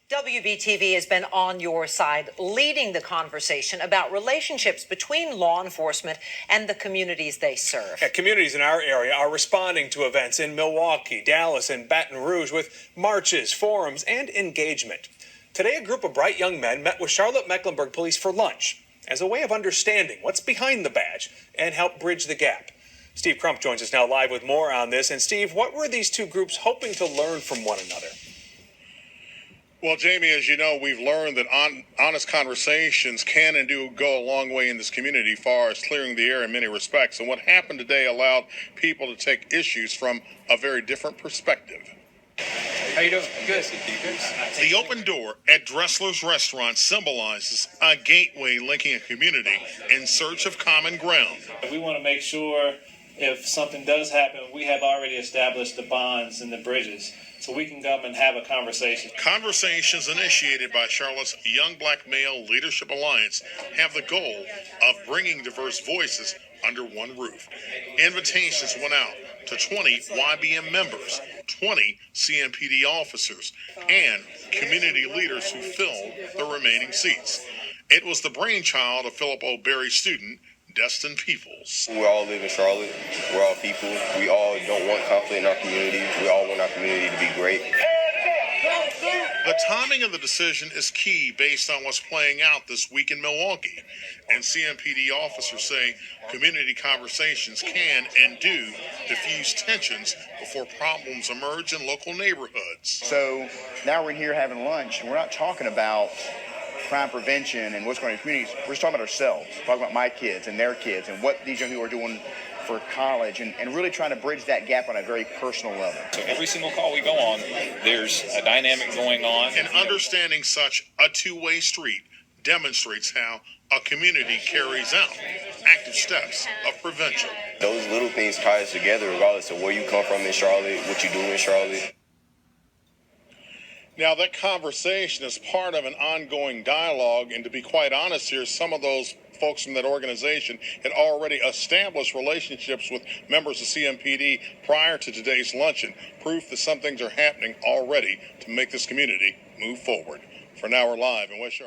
WBTV has been on your side, leading the conversation about relationships between law enforcement and the communities they serve. Yeah, communities in our area are responding to events in Milwaukee, Dallas, and Baton Rouge with marches, forums, and engagement. Today, a group of bright young men met with Charlotte-Mecklenburg Police for lunch as a way of understanding what's behind the badge and help bridge the gap. Steve Crump joins us now live with more on this. And Steve, what were these two groups hoping to learn from one another? Well, Jamie, as you know, we've learned that honest conversations can and do go a long way in this community, far as clearing the air in many respects. And what happened today allowed people to take issues from a very different perspective. How you doing? Good. The open door at Dressler's Restaurant symbolizes a gateway linking a community in search of common ground. We want to make sure if something does happen, we have already established the bonds and the bridges, so we can come and have a conversation. Conversations initiated by Charlotte's Young Black Male Leadership Alliance have the goal of bringing diverse voices under one roof. Invitations went out to 20 YBM members, 20 CMPD officers, and community leaders who filled the remaining seats. It was the brainchild of Philip O'Berry student Destin Peoples. We all live in Charlotte. We're all people. We all don't want conflict in our community. We all want our community to be great. The timing of the decision is key based on what's playing out this week in Milwaukee. And CMPD officers say community conversations can and do diffuse tensions before problems emerge in local neighborhoods. So now we're here having lunch, and we're not talking about crime prevention and what's going on in communities. We're just talking about ourselves, talking about my kids and their kids and what these young people are doing for college and really trying to bridge that gap on a very personal level. So every single call we go on, there's a dynamic going on. And understanding such a two-way street demonstrates how a community carries out active steps of prevention. Those little things tie us together regardless of where you come from in Charlotte, what you do in Charlotte. Now, that conversation is part of an ongoing dialogue, and to be quite honest here, some of those folks from that organization had already established relationships with members of CMPD prior to today's luncheon, proof that some things are happening already to make this community move forward. For now, we're live in West Charlotte.